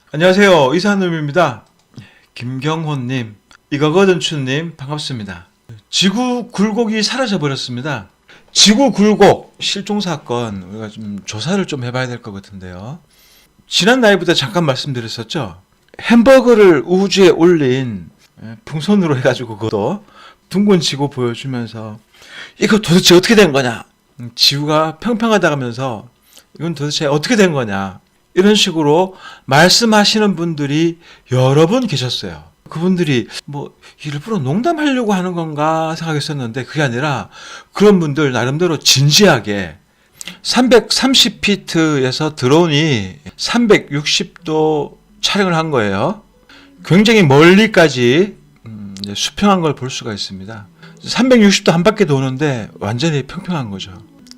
안녕하세요. 이산음입니다. 김경호님, 이거거든추님 반갑습니다. 지구 굴곡이 사라져 버렸습니다. 지구 굴곡 실종 사건 우리가 좀 조사를 좀 해봐야 될 것 같은데요. 지난 라이브 때 잠깐 말씀드렸었죠. 햄버거를 우주에 올린 풍선으로 해가지고 그것도 둥근 지구 보여주면서 이거 도대체 어떻게 된 거냐? 지구가 평평하다 하면서 이건 도대체 어떻게 된 거냐? 이런 식으로 말씀하시는 분들이 여러 분 계셨어요. 그분들이 뭐 일부러 농담하려고 하는 건가 생각했었는데 그게 아니라 그런 분들 나름대로 진지하게 330피트에서 드론이 360도 촬영을 한 거예요. 굉장히 멀리까지 수평한 걸 볼 수가 있습니다. 360도 한 바퀴 도는데 완전히 평평한 거죠.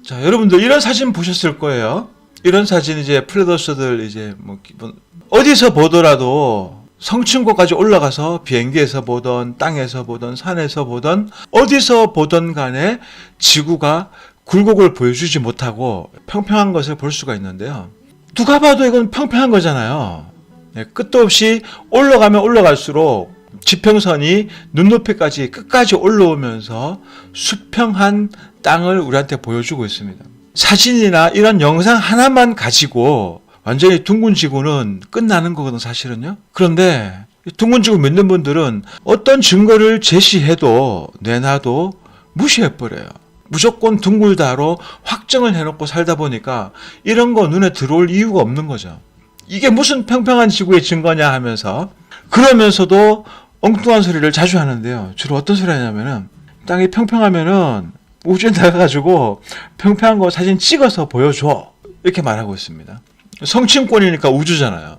자, 여러분들 이런 사진 보셨을 거예요. 이런 사진 이제 플레더스들 이제 뭐 기본 어디서 보더라도 성층고까지 올라가서 비행기에서 보던 땅에서 보던 산에서 보던 어디서 보던 간에 지구가 굴곡을 보여주지 못하고 평평한 것을 볼 수가 있는데요. 누가 봐도 이건 평평한 거잖아요. 네, 끝도 없이 올라가면 올라갈수록 지평선이 눈높이까지 끝까지 올라오면서 수평한 땅을 우리한테 보여주고 있습니다. 사진이나 이런 영상 하나만 가지고 완전히 둥근 지구는 끝나는 거거든 사실은요. 그런데 둥근 지구 믿는 분들은 어떤 증거를 제시해도 내놔도 무시해버려요. 무조건 둥글다로 확정을 해놓고 살다 보니까 이런 거 눈에 들어올 이유가 없는 거죠. 이게 무슨 평평한 지구의 증거냐 하면서 그러면서도 엉뚱한 소리를 자주 하는데요. 주로 어떤 소리 하냐면은 땅이 평평하면은 우주에 나가가지고 평평한 거 사진 찍어서 보여줘 이렇게 말하고 있습니다. 성층권이니까 우주잖아요.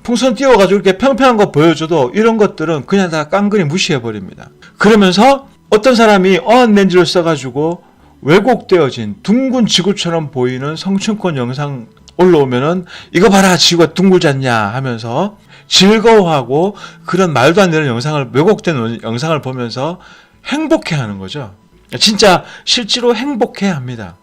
풍선 띄워가지고 이렇게 평평한 거 보여줘도 이런 것들은 그냥 다 깡그리 무시해버립니다. 그러면서 어떤 사람이 어안 렌즈를 써가지고 왜곡되어진 둥근 지구처럼 보이는 성층권 영상 올라오면은 이거 봐라 지구가 둥글지 않냐 하면서 즐거워하고 그런 말도 안 되는 영상을 왜곡된 영상을 보면서 행복해하는 거죠. 진짜 실제로 행복해합니다.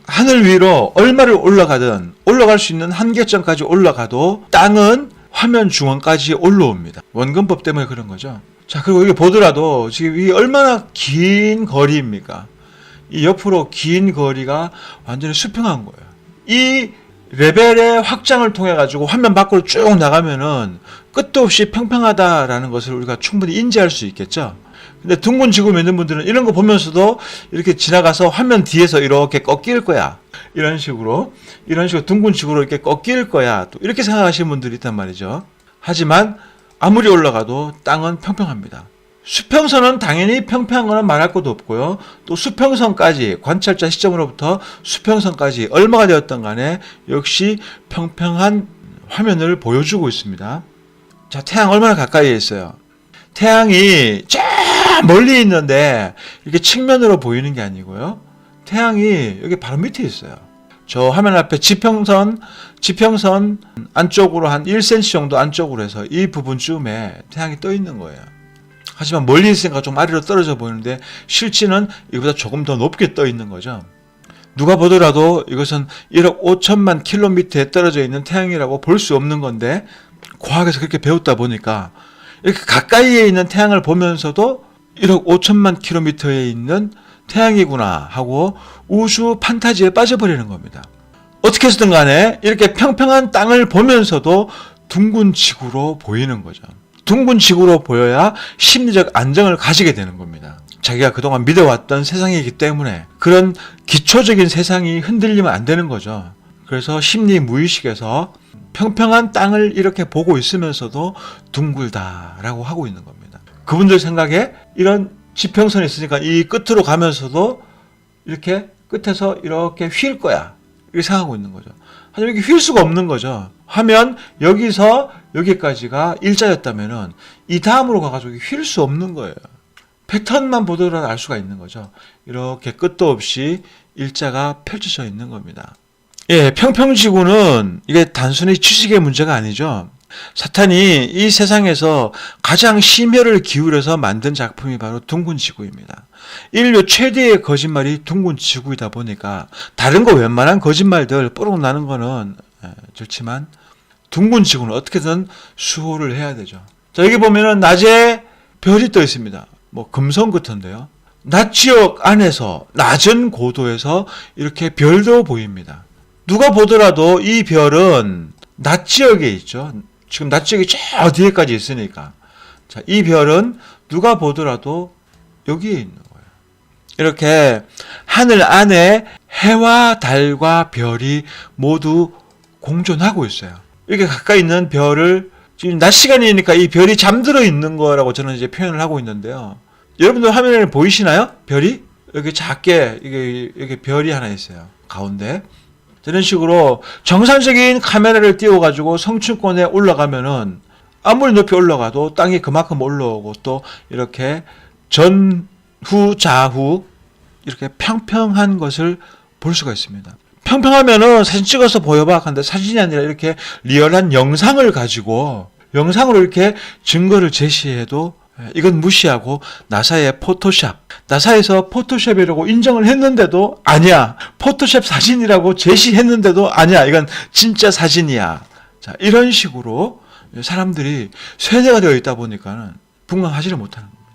하늘 위로 얼마를 올라가든 올라갈 수 있는 한계점까지 올라가도 땅은 화면 중앙까지 올라옵니다. 원근법 때문에 그런 거죠. 자, 그리고 여기 보더라도 지금 이 얼마나 긴 거리입니까? 이 옆으로 긴 거리가 완전히 수평한 거예요. 이 레벨의 확장을 통해 가지고 화면 밖으로 쭉 나가면은 끝도 없이 평평하다라는 것을 우리가 충분히 인지할 수 있겠죠. 근데 둥근 지구 믿는 분들은 이런 거 보면서도 이렇게 지나가서 화면 뒤에서 이렇게 꺾일 거야. 이런 식으로 둥근 지구로 이렇게 꺾일 거야. 또 이렇게 생각하시는 분들이 있단 말이죠. 하지만 아무리 올라가도 땅은 평평합니다. 수평선은 당연히 평평한 거는 말할 것도 없고요. 또 수평선까지 관찰자 시점으로부터 수평선까지 얼마가 되었던 간에 역시 평평한 화면을 보여주고 있습니다. 자, 태양 얼마나 가까이에 있어요. 태양이 저 멀리 있는데 이렇게 측면으로 보이는 게 아니고요. 태양이 여기 바로 밑에 있어요. 저 화면 앞에 지평선 안쪽으로 한 1cm 정도 안쪽으로 해서 이 부분쯤에 태양이 떠 있는 거예요. 하지만 멀리 있으니까 좀 아래로 떨어져 보이는데 실제는 이보다 조금 더 높게 떠 있는 거죠. 누가 보더라도 이것은 1억 5천만 킬로미터에 떨어져 있는 태양이라고 볼 수 없는 건데 과학에서 그렇게 배웠다 보니까 이렇게 가까이에 있는 태양을 보면서도 1억 5천만 킬로미터에 있는 태양이구나 하고 우주 판타지에 빠져버리는 겁니다. 어떻게 해서든 간에 이렇게 평평한 땅을 보면서도 둥근 지구로 보이는 거죠. 둥근 지구로 보여야 심리적 안정을 가지게 되는 겁니다. 자기가 그동안 믿어왔던 세상이기 때문에 그런 기초적인 세상이 흔들리면 안 되는 거죠. 그래서 심리 무의식에서 평평한 땅을 이렇게 보고 있으면서도 둥글다라고 하고 있는 겁니다. 그분들 생각에 이런 지평선이 있으니까 이 끝으로 가면서도 이렇게 끝에서 이렇게 휠 거야. 이렇게 생각하고 있는 거죠. 하지만 이렇게 휠 수가 없는 거죠. 하면 여기서 여기까지가 일자였다면은 이 다음으로 가가지고 휠 수 없는 거예요. 패턴만 보더라도 알 수가 있는 거죠. 이렇게 끝도 없이 일자가 펼쳐져 있는 겁니다. 예, 평평지구는 이게 단순히 지식의 문제가 아니죠. 사탄이 이 세상에서 가장 심혈을 기울여서 만든 작품이 바로 둥근 지구입니다. 인류 최대의 거짓말이 둥근 지구이다 보니까 다른 거 웬만한 거짓말들 뽀록 나는 거는 좋지만 둥근 지구는 어떻게든 수호를 해야 되죠. 자, 여기 보면은 낮에 별이 떠 있습니다. 뭐 금성 같은데요. 낮 지역 안에서 낮은 고도에서 이렇게 별도 보입니다. 누가 보더라도 이 별은 낮 지역에 있죠. 지금 낮 지역이 저 뒤에까지 있으니까. 자, 이 별은 누가 보더라도 여기에 있는 거예요. 이렇게 하늘 안에 해와 달과 별이 모두 공존하고 있어요. 이렇게 가까이 있는 별을 지금 낮 시간이니까 이 별이 잠들어 있는 거라고 저는 이제 표현을 하고 있는데요. 여러분들 화면에 보이시나요? 별이? 이렇게 작게 이게 별이 하나 있어요. 가운데. 이런 식으로 정상적인 카메라를 띄워가지고 성층권에 올라가면은 아무리 높이 올라가도 땅이 그만큼 올라오고 또 이렇게 전후 좌후 이렇게 평평한 것을 볼 수가 있습니다. 평평하면은 사진 찍어서 보여봐. 근데 사진이 아니라 이렇게 리얼한 영상을 가지고 영상으로 이렇게 증거를 제시해도 이건 무시하고 나사의 포토샵, 나사에서 포토샵이라고 인정을 했는데도 아니야. 포토샵 사진이라고 제시했는데도 아니야. 이건 진짜 사진이야. 자, 이런 식으로 사람들이 세뇌가 되어 있다 보니까는 분간하지를 못하는 겁니다.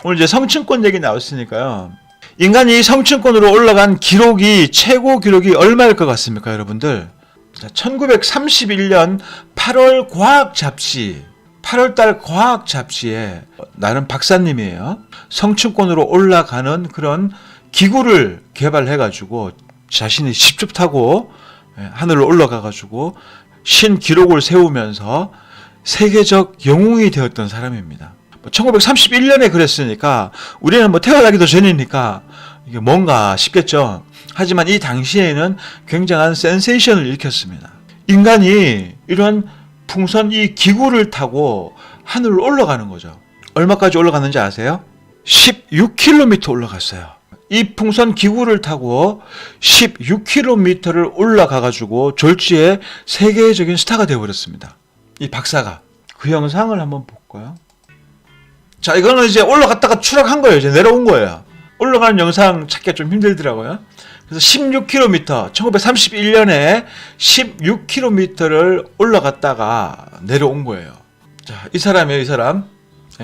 오늘 이제 성층권 얘기 나왔으니까요. 인간이 성층권으로 올라간 기록이 최고 기록이 얼마일 것 같습니까, 여러분들? 자, 1931년 8월 과학 잡지 8월달 과학 잡지에 나는 박사님이에요. 성층권으로 올라가는 그런 기구를 개발해가지고 자신이 직접 타고 하늘로 올라가가지고 신기록을 세우면서 세계적 영웅이 되었던 사람입니다. 1931년에 그랬으니까 우리는 뭐 태어나기도 전이니까 이게 뭔가 싶겠죠. 하지만 이 당시에는 굉장한 센세이션을 일으켰습니다. 인간이 이런 풍선 이 기구를 타고 하늘로 올라가는 거죠. 얼마까지 올라갔는지 아세요? 16km 올라갔어요. 이 풍선 기구를 타고 16km를 올라가가지고 졸지에 세계적인 스타가 되어버렸습니다. 이 박사가. 그 영상을 한번 볼까요? 자, 이거는 이제 올라갔다가 추락한 거예요. 이제 내려온 거예요. 올라가는 영상 찾기가 좀 힘들더라고요. 그래서 16km, 1931년에 16km를 올라갔다가 내려온 거예요. 자, 이 사람이에요, 이 사람.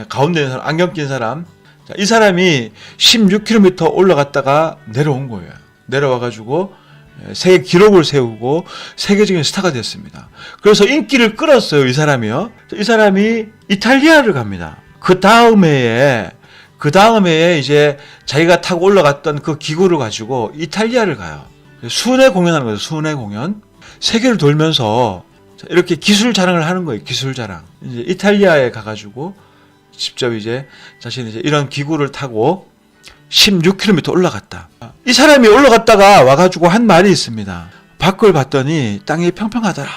가운데 있는 사람, 안경 낀 사람. 자, 이 사람이 16km 올라갔다가 내려온 거예요. 내려와가지고 세계 기록을 세우고 세계적인 스타가 됐습니다. 그래서 인기를 끌었어요, 이 사람이요. 이 사람이 이탈리아를 갑니다. 그 다음 해에 이제 자기가 타고 올라갔던 그 기구를 가지고 이탈리아를 가요. 순회 공연하는 거죠. 순회 공연. 세계를 돌면서 이렇게 기술 자랑을 하는 거예요. 기술 자랑. 이제 이탈리아에 가가지고 직접 이제 자신이 이제 이런 기구를 타고 16km 올라갔다. 이 사람이 올라갔다가 와가지고 한 말이 있습니다. 밖을 봤더니 땅이 평평하더라.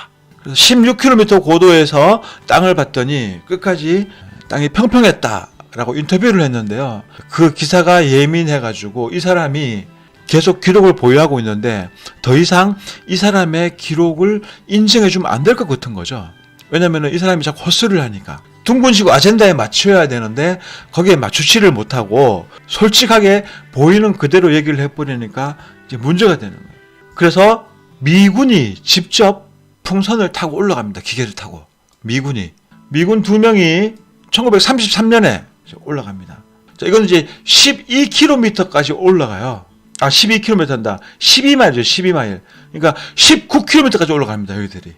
그래서 16km 고도에서 땅을 봤더니 끝까지 땅이 평평했다. 라고 인터뷰를 했는데요. 그 기사가 예민해가지고 이 사람이 계속 기록을 보유하고 있는데 더 이상 이 사람의 기록을 인정해주면 안 될 것 같은 거죠. 왜냐면 이 사람이 자꾸 헛소리를 하니까. 둥근시고 아젠다에 맞춰야 되는데 거기에 맞추지를 못하고 솔직하게 보이는 그대로 얘기를 해버리니까 이제 문제가 되는 거예요. 그래서 미군이 직접 풍선을 타고 올라갑니다. 기계를 타고. 미군 2명이 1933년에 올라갑니다. 자, 이건 이제 12km까지 올라가요. 12km다. 12마일이죠, 12마일. 그러니까 19km까지 올라갑니다, 여기들이.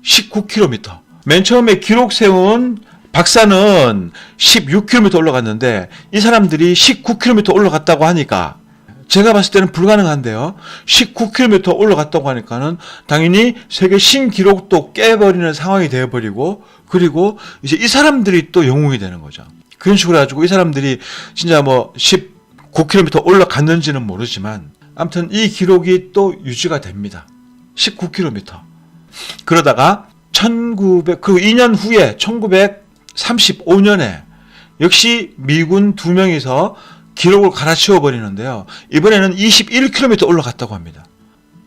19km. 맨 처음에 기록 세운 박사는 16km 올라갔는데, 이 사람들이 19km 올라갔다고 하니까, 제가 봤을 때는 불가능한데요. 19km 올라갔다고 하니까는 당연히 세계 신기록도 깨버리는 상황이 되어버리고, 그리고 이제 이 사람들이 또 영웅이 되는 거죠. 그런 식으로 해가지고 이 사람들이 진짜 뭐 19km 올라갔는지는 모르지만 아무튼 이 기록이 또 유지가 됩니다. 19km. 그러다가 그 2년 후에 1935년에 역시 미군 2명이서 기록을 갈아치워 버리는데요. 이번에는 21km 올라갔다고 합니다.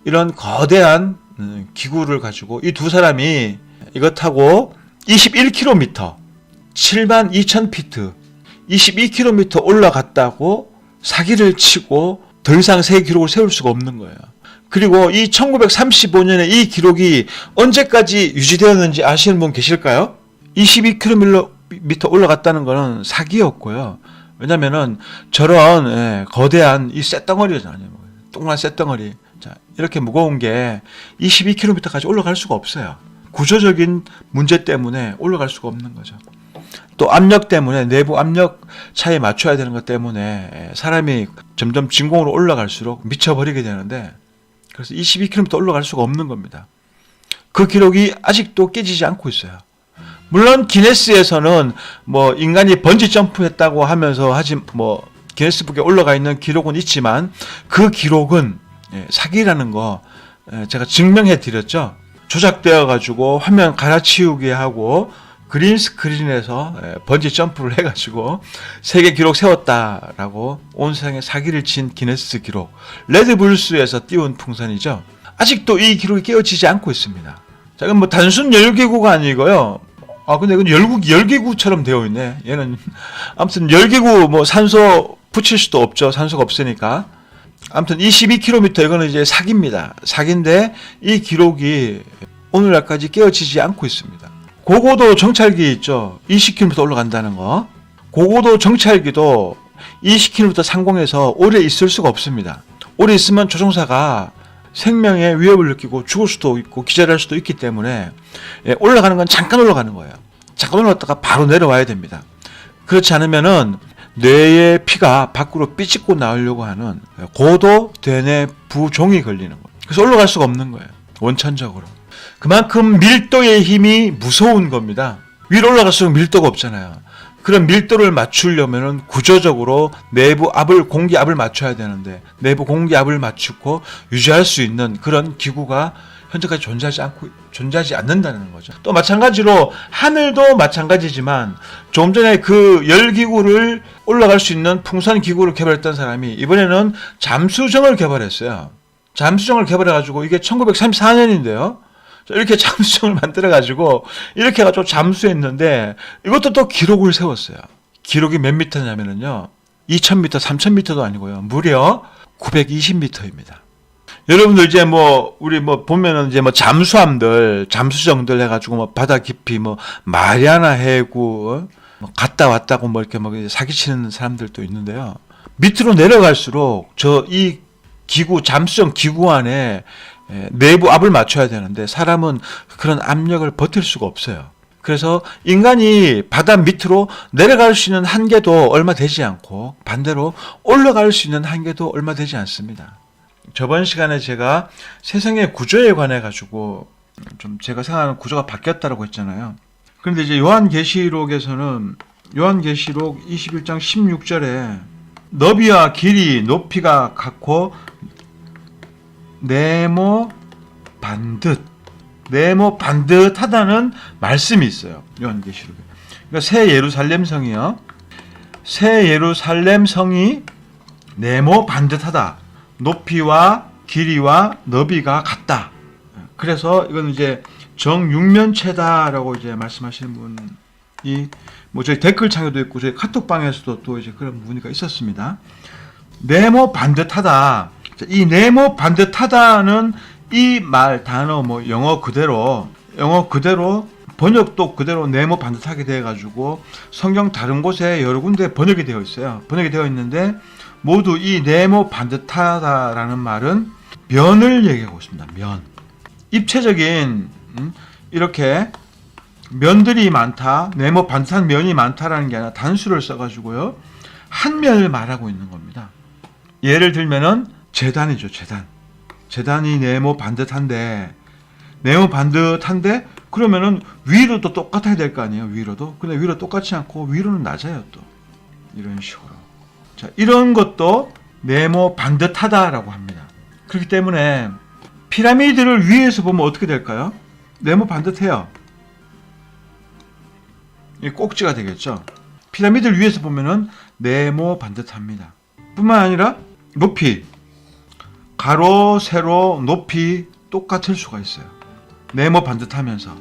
이런 거대한 기구를 가지고 이 두 사람이 이거 타고 21km 72,000피트 22km 올라갔다고 사기를 치고 더 이상 세계 기록을 세울 수가 없는 거예요. 그리고 이 1935년에 이 기록이 언제까지 유지되었는지 아시는 분 계실까요? 22km 올라갔다는 것은 사기였고요. 왜냐면은 저런 거대한 이 쇳덩어리잖아요. 동그란 쇳덩어리. 자, 이렇게 무거운 게 22km까지 올라갈 수가 없어요. 구조적인 문제 때문에 올라갈 수가 없는 거죠. 또 압력 때문에, 내부 압력 차에 맞춰야 되는 것 때문에 사람이 점점 진공으로 올라갈수록 미쳐버리게 되는데, 그래서 22km 올라갈 수가 없는 겁니다. 그 기록이 아직도 깨지지 않고 있어요. 물론 기네스에서는 뭐 인간이 번지 점프했다고 하면서 기네스북에 올라가 있는 기록은 있지만 그 기록은 사기라는 거 제가 증명해 드렸죠. 조작되어 가지고 화면 갈아치우게 하고 그린 스크린에서 번지 점프를 해가지고 세계 기록 세웠다라고 온 세상에 사기를 친 기네스 기록, 레드불스에서 띄운 풍선이죠. 아직도 이 기록이 깨어지지 않고 있습니다. 자, 이건 뭐 단순 열기구가 아니고요. 근데 이건 열기구처럼 되어 있네. 얘는 아무튼 열기구 뭐 산소 붙일 수도 없죠. 산소가 없으니까. 아무튼 22km 이거는 이제 사기입니다. 사기인데 이 기록이 오늘날까지 깨어지지 않고 있습니다. 고고도 정찰기 있죠. 20km 올라간다는 거. 고고도 정찰기도 20km 상공에서 오래 있을 수가 없습니다. 오래 있으면 조종사가 생명에 위협을 느끼고 죽을 수도 있고 기절할 수도 있기 때문에 올라가는 건 잠깐 올라가는 거예요. 잠깐 올라갔다가 바로 내려와야 됩니다. 그렇지 않으면은 뇌의 피가 밖으로 삐찍고 나오려고 하는 고도 대뇌 부종이 걸리는 거예요. 그래서 올라갈 수가 없는 거예요. 원천적으로. 그만큼 밀도의 힘이 무서운 겁니다. 위로 올라갈수록 밀도가 없잖아요. 그런 밀도를 맞추려면은 구조적으로 내부 압을, 공기압을 맞춰야 되는데 내부 공기압을 맞추고 유지할 수 있는 그런 기구가 현재까지 존재하지 않는다는 거죠. 또 마찬가지로 하늘도 마찬가지지만 조금 전에 그 열기구를 올라갈 수 있는 풍선 기구를 개발했던 사람이 이번에는 잠수정을 개발했어요. 잠수정을 개발해가지고 이게 1934년인데요. 이렇게 잠수정을 만들어가지고 이렇게 해가지고 잠수했는데 이것도 또 기록을 세웠어요. 기록이 몇 미터냐면요, 2000m, 3000m도 아니고요, 무려 920m입니다. 여러분들 이제 우리 보면은 이제 잠수함들, 잠수정들 해가지고 바다 깊이 마리아나 해구 갔다 왔다고 이렇게 사기치는 사람들도 있는데요. 밑으로 내려갈수록 이 기구, 잠수정 기구 안에 내부 압을 맞춰야 되는데 사람은 그런 압력을 버틸 수가 없어요. 그래서 인간이 바다 밑으로 내려갈 수 있는 한계도 얼마 되지 않고 반대로 올라갈 수 있는 한계도 얼마 되지 않습니다. 저번 시간에 제가 세상의 구조에 관해 가지고 좀 제가 생각하는 구조가 바뀌었다고 했잖아요. 그런데 이제 요한계시록에서는 요한계시록 21장 16절에 너비와 길이 높이가 같고 네모 반듯하다는 말씀이 있어요. 요한계시록에. 그러니까 새 예루살렘 성이요. 새 예루살렘 성이 네모 반듯하다. 높이와 길이와 너비가 같다. 그래서 이건 이제 정육면체다라고 이제 말씀하시는 분이 저희 댓글창에도 있고 저희 카톡방에서도 또 이제 그런 문의가 있었습니다. 네모 반듯하다. 이 네모 반듯하다는 이 말 단어 영어 그대로 번역도 그대로 네모 반듯하게 되어 가지고 성경 다른 곳에 여러 군데 번역이 되어 있어요. 번역이 되어 있는데 모두 이 네모 반듯하다라는 말은 면을 얘기하고 있습니다. 면. 입체적인 이렇게 면들이 많다, 네모 반듯한 면이 많다라는 게 아니라 단수를 써가지고요, 한 면을 말하고 있는 겁니다. 예를 들면은 재단이죠. 재단이 네모 반듯한데 그러면은 위로도 똑같아야 될 거 아니에요. 위로도. 근데 위로 똑같지 않고 위로는 낮아요. 또 이런 식으로. 자, 이런 것도 네모 반듯하다라고 합니다. 그렇기 때문에 피라미드를 위에서 보면 어떻게 될까요? 네모 반듯해요. 이 꼭지가 되겠죠. 피라미드를 위에서 보면은 네모 반듯합니다. 뿐만 아니라 높이, 가로, 세로, 높이 똑같을 수가 있어요. 네모 반듯하면서.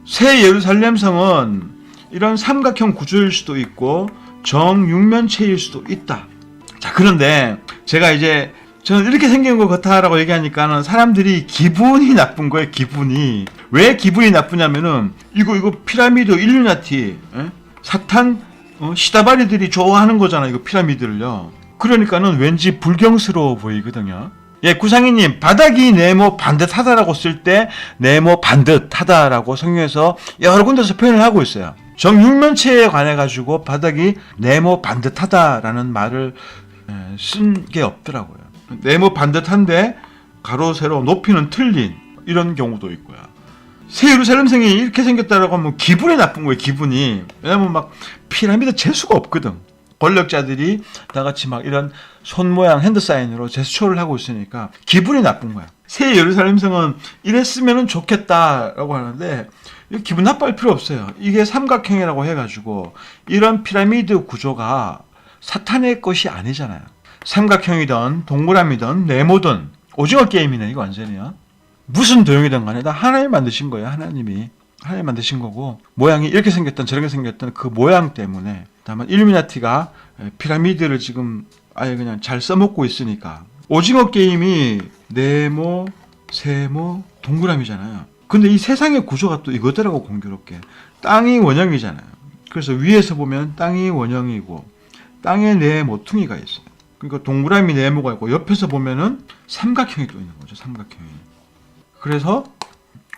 새 예루살렘 성은 이런 삼각형 구조일 수도 있고 정육면체일 수도 있다. 자, 그런데 제가 이제 저는 이렇게 생긴 것 같아라고 얘기하니까는 사람들이 기분이 나쁜 거예요. 기분이. 왜 기분이 나쁘냐면은 이거 피라미드 일루미나티, 사탄 시다바리들이 좋아하는 거잖아요. 이거 피라미드를요. 그러니까는 왠지 불경스러워 보이거든요. 예, 구상이님, 바닥이 네모 반듯하다라고 쓸 때 네모 반듯하다라고 성경에서 여러 군데서 표현을 하고 있어요. 정육면체에 관해 가지고 바닥이 네모 반듯하다라는 말을 쓴 게 없더라고요. 네모 반듯한데 가로 세로 높이는 틀린 이런 경우도 있고요. 새 예루살렘성이 이렇게 생겼다라고 하면 기분이 나쁜 거예요. 기분이. 왜냐면 막 피라미드 재수가 없거든. 권력자들이 다 같이 막 이런 손 모양 핸드 사인으로 제스처를 하고 있으니까 기분이 나쁜 거야. 새 예루살렘성은 이랬으면 좋겠다라고 하는데 기분 나빠할 필요 없어요. 이게 삼각형이라고 해가지고 이런 피라미드 구조가 사탄의 것이 아니잖아요. 삼각형이든 동그라미든 네모든 오징어 게임이네 이거 완전히요. 무슨 도형이든 간에 다 하나님 만드신 거예요. 하나님 만드신 거고 모양이 이렇게 생겼던 저렇게 생겼던 그 모양 때문에 다만 일루미나티가 피라미드를 지금 아예 그냥 잘 써먹고 있으니까 오징어 게임이 네모, 세모, 동그라미잖아요. 근데 이 세상의 구조가 또 이거더라고 공교롭게. 땅이 원형이잖아요. 그래서 위에서 보면 땅이 원형이고 땅에 네 모퉁이가 있어요. 그러니까 동그라미 네모가 있고 옆에서 보면은 삼각형이 또 있는 거죠. 삼각형이. 그래서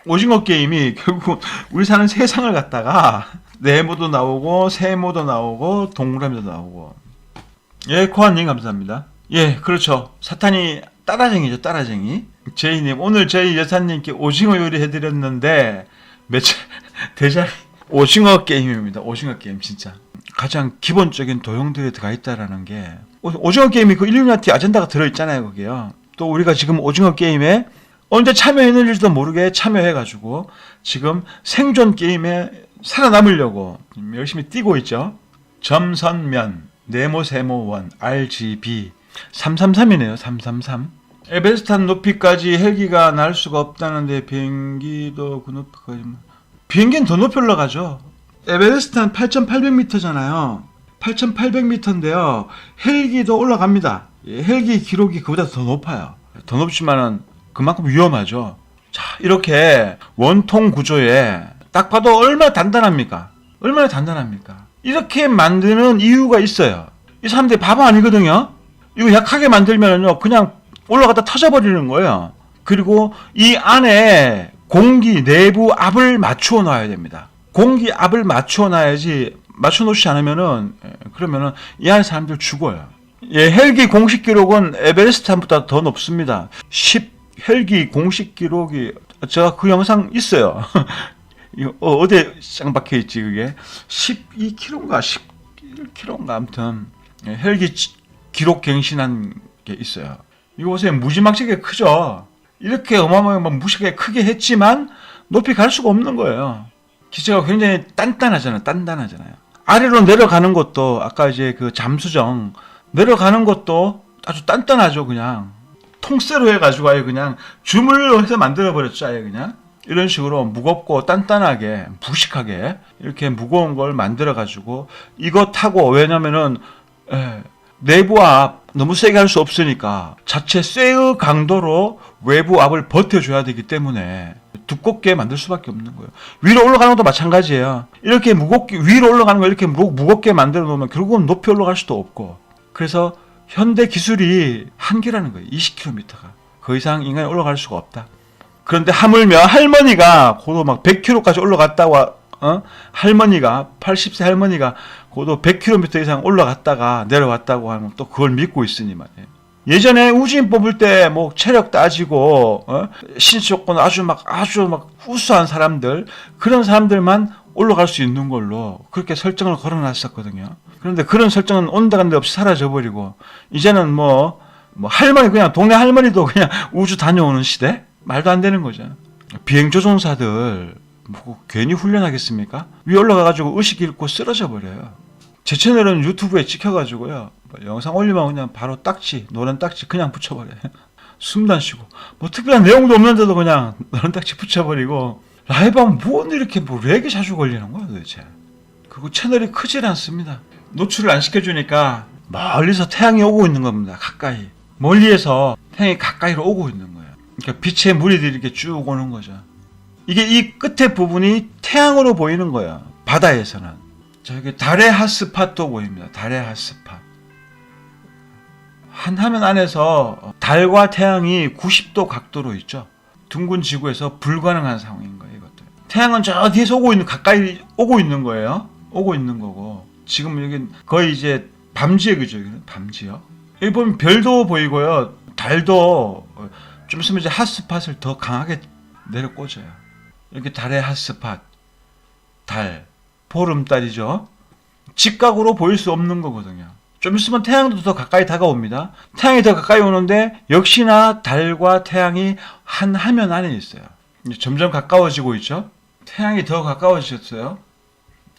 오징어 게임이 결국 우리 사는 세상을 갖다가 네모도 나오고 세모도 나오고 동그라미도 나오고. 예, 코아님 감사합니다. 예, 그렇죠. 사탄이 따라쟁이죠. 따라쟁이. 제이님 오늘 저희 여사님께 오징어 요리 해드렸는데 대자리 오징어 게임입니다. 오징어 게임 진짜 가장 기본적인 도형들이 들어가 있다라는 게 오징어 게임이 그 일루미나티 아젠다가 들어있잖아요. 거기요. 또 우리가 지금 오징어 게임에 언제 참여했는지도 모르게 참여해가지고 지금 생존 게임에 살아남으려고 열심히 뛰고 있죠. 점선면, 네모, 세모, 원, RGB 333이네요. 333. 에베레스트 높이까지 헬기가 날 수가 없다는데 비행기도 그 높이까지 비행기는 더 높이 올라가죠. 에베레스트는 8,800m잖아요. 8,800m인데요. 헬기도 올라갑니다. 헬기 기록이 그보다 더 높아요. 더 높지만은 그만큼 위험하죠. 자, 이렇게 원통 구조에 딱 봐도 얼마나 단단합니까? 얼마나 단단합니까? 이렇게 만드는 이유가 있어요. 이 사람들이 바보 아니거든요. 이거 약하게 만들면요 그냥 올라가다 터져버리는 거예요. 그리고 이 안에 공기 내부 압을 맞추어 놔야 됩니다. 공기 압을 맞추어 놔야지 맞춰 놓지 않으면은 그러면은 이 안에 사람들 죽어요. 예, 헬기 공식 기록은 에베레스트보다 더 높습니다. 헬기 공식 기록이 제가 그 영상 있어요. 어디에 짱 박혀 있지 그게 12km인가 11km인가 아무튼 헬기 기록 갱신한 게 있어요. 이거 보세요. 무지막지하게 크죠. 이렇게 어마어마하게 무식하게 크게 했지만 높이 갈 수가 없는 거예요. 기체가 굉장히 단단하잖아요. 아래로 내려가는 것도 아까 이제 그 잠수정 내려가는 것도 아주 단단하죠. 그냥 통째로 해가지고 아예 그냥 주물로 해서 만들어버렸죠. 아예 그냥 이런 식으로 무겁고 단단하게 부식하게 이렇게 무거운 걸 만들어가지고 이거 타고 왜냐면은 내부 압 너무 세게 할 수 없으니까 자체 쇠의 강도로 외부 압을 버텨줘야 되기 때문에 두껍게 만들 수밖에 없는 거예요. 위로 올라가는 것도 마찬가지예요. 이렇게 무겁게 위로 올라가는 걸 이렇게 무겁게 만들어 놓으면 결국은 높이 올라갈 수도 없고 그래서 현대 기술이 한계라는 거예요. 20km가. 그 이상 인간이 올라갈 수가 없다. 그런데 하물며 할머니가 고도 막 100km까지 올라갔다고 할머니가 80세 할머니가 고도 100km 이상 올라갔다가 내려왔다고 하면 또 그걸 믿고 있으니 말이에요. 예전에 우주인 뽑을 때 뭐 체력 따지고 신체 조건 아주 막 우수한 사람들 그런 사람들만 올라갈 수 있는 걸로 그렇게 설정을 걸어놨었거든요. 그런데 그런 설정은 온데간데 없이 사라져버리고 이제는 뭐 할머니 그냥 동네 할머니도 그냥 우주 다녀오는 시대? 말도 안 되는 거죠. 비행조종사들 뭐 괜히 훈련하겠습니까? 위에 올라가가지고 의식 잃고 쓰러져 버려요. 제 채널은 유튜브에 찍혀가지고요. 영상 올리면 그냥 바로 딱지, 노란 딱지 그냥 붙여버려요. 숨도 안 쉬고. 뭐 특별한 내용도 없는데도 그냥 노란 딱지 붙여버리고. 라이브하면 뭔 이렇게 왜 이렇게 자주 걸리는 거야 도대체. 그리고 채널이 크질 않습니다. 노출을 안 시켜주니까 멀리서 태양이 오고 있는 겁니다. 가까이. 멀리에서 태양이 가까이로 오고 있는 거예요. 그러니까 빛의 무리들이 이렇게 쭉 오는 거죠. 이게 이 끝에 부분이 태양으로 보이는 거예요. 바다에서는. 저기 달의 핫스팟도 보입니다. 달의 핫스팟. 한 화면 안에서 달과 태양이 90도 각도로 있죠. 둥근 지구에서 불가능한 상황인 거예요. 이것도. 태양은 저 뒤에서 가까이 오고 있는 거예요. 오고 있는 거고. 지금 여기 거의 이제 밤지에 그죠? 밤지요. 여기 보면 별도 보이고요. 달도 좀 있으면 이제 핫스팟을 더 강하게 내려 꽂아요. 이렇게 달의 핫스팟, 달, 보름달이죠. 직각으로 보일 수 없는 거거든요. 좀 있으면 태양도 더 가까이 다가옵니다. 태양이 더 가까이 오는데 역시나 달과 태양이 한 화면 안에 있어요. 이제 점점 가까워지고 있죠. 태양이 더 가까워졌어요.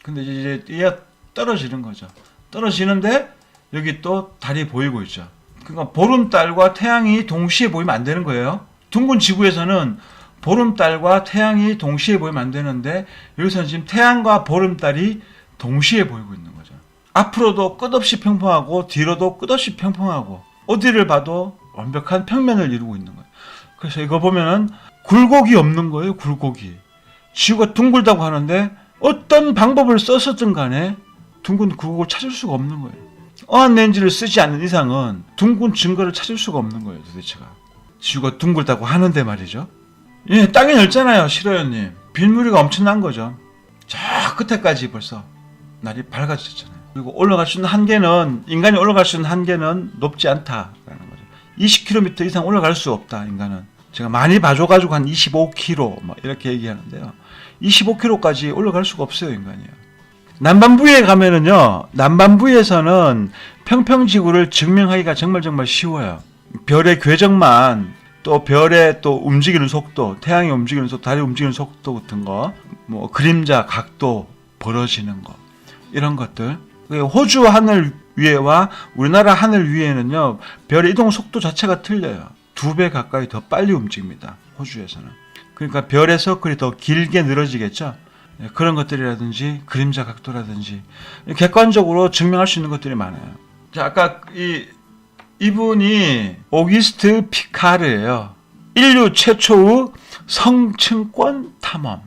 근데 이제 얘가 떨어지는 거죠. 떨어지는데 여기 또 달이 보이고 있죠. 그러니까 보름달과 태양이 동시에 보이면 안 되는 거예요. 둥근 지구에서는 보름달과 태양이 동시에 보이면 안 되는데 여기서는 지금 태양과 보름달이 동시에 보이고 있는 거죠. 앞으로도 끝없이 평평하고 뒤로도 끝없이 평평하고 어디를 봐도 완벽한 평면을 이루고 있는 거예요. 그래서 이거 보면은 굴곡이 없는 거예요. 굴곡이. 지구가 둥글다고 하는데 어떤 방법을 썼었든 간에 둥근 굴곡을 찾을 수가 없는 거예요. 어한 렌즈를 쓰지 않는 이상은 둥근 증거를 찾을 수가 없는 거예요. 도대체가. 지구가 둥글다고 하는데 말이죠. 예, 땅이 넓잖아요. 실화연님. 빗무리가 엄청난 거죠. 저 끝에까지 벌써 날이 밝아졌잖아요. 그리고 올라갈 수 있는 한계는 인간이 올라갈 수 있는 한계는 높지 않다라는 거죠. 20km 이상 올라갈 수 없다. 인간은. 제가 많이 봐줘가지고 한 25km 뭐 이렇게 얘기하는데요. 25km까지 올라갈 수가 없어요. 인간이요. 남반부에 가면은요. 남반부에서는 평평지구를 증명하기가 정말 쉬워요. 별의 궤적만 또 별의 또 움직이는 속도, 태양이 움직이는 속도, 달이 움직이는 속도 같은 거, 뭐 그림자, 각도 벌어지는 거 이런 것들. 호주 하늘 위에와 우리나라 하늘 위에는요 별의 이동 속도 자체가 틀려요. 2배 가까이 더 빨리 움직입니다. 호주에서는. 그러니까 별의 서클이 더 길게 늘어지겠죠. 그런 것들이라든지 그림자 각도라든지 객관적으로 증명할 수 있는 것들이 많아요. 자, 아까 이분이 오기스트 피카르예요. 인류 최초의 성층권 탐험.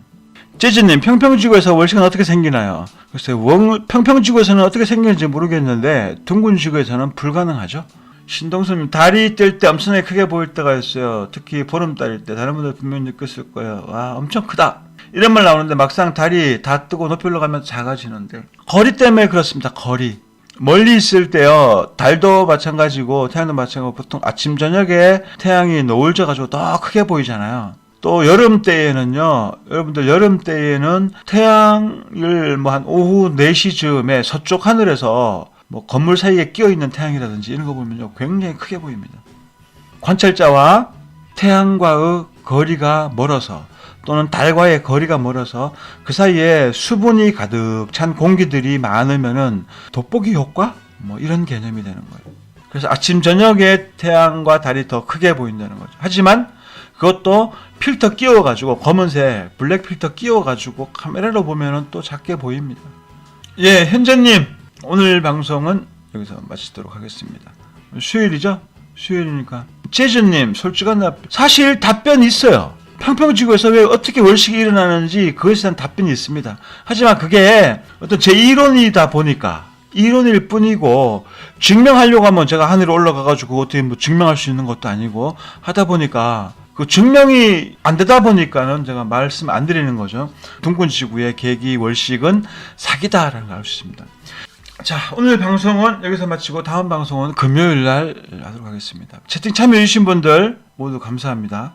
재즈님, 평평지구에서 월식은 어떻게 생기나요? 글쎄요, 평평지구에서는 어떻게 생기는지 모르겠는데 둥근 지구에서는 불가능하죠. 신동수님, 달이 뜰 때 엄청나게 크게 보일 때가 있어요. 특히 보름달일 때 다른 분들 분명히 느꼈을 거예요. 와, 엄청 크다. 이런 말 나오는데 막상 달이 다 뜨고 높이 올라가면 작아지는데 거리 때문에 그렇습니다. 거리. 멀리 있을 때요. 달도 마찬가지고 태양도 마찬가지고 보통 아침 저녁에 태양이 노을 져가지고 더 크게 보이잖아요. 또 여름 때에는요. 여러분들 여름 때에는 태양을 뭐 한 오후 4시쯤에 서쪽 하늘에서 뭐 건물 사이에 끼어 있는 태양이라든지 이런 거 보면요. 굉장히 크게 보입니다. 관찰자와 태양과의 거리가 멀어서 또는 달과의 거리가 멀어서 그 사이에 수분이 가득 찬 공기들이 많으면은 돋보기 효과? 뭐 이런 개념이 되는 거예요. 그래서 아침 저녁에 태양과 달이 더 크게 보인다는 거죠. 하지만 그것도 필터 끼워가지고 검은색 블랙 필터 끼워가지고 카메라로 보면은 또 작게 보입니다. 예, 현재님 오늘 방송은 여기서 마치도록 하겠습니다. 수요일이죠? 수요일이니까 재즈님 솔직한 답변. 사실 답변이 있어요. 평평지구에서 왜 어떻게 월식이 일어나는지 그것에 대한 답변이 있습니다. 하지만 그게 어떤 제 이론이다 보니까 이론일 뿐이고 증명하려고 하면 제가 하늘에 올라가가지고 어떻게 뭐 증명할 수 있는 것도 아니고 하다 보니까 그 증명이 안 되다 보니까는 제가 말씀 안 드리는 거죠. 둥근 지구의 계기 월식은 사기다라는 걸 알 수 있습니다. 자, 오늘 방송은 여기서 마치고 다음 방송은 금요일 날 하도록 하겠습니다. 채팅 참여해주신 분들 모두 감사합니다.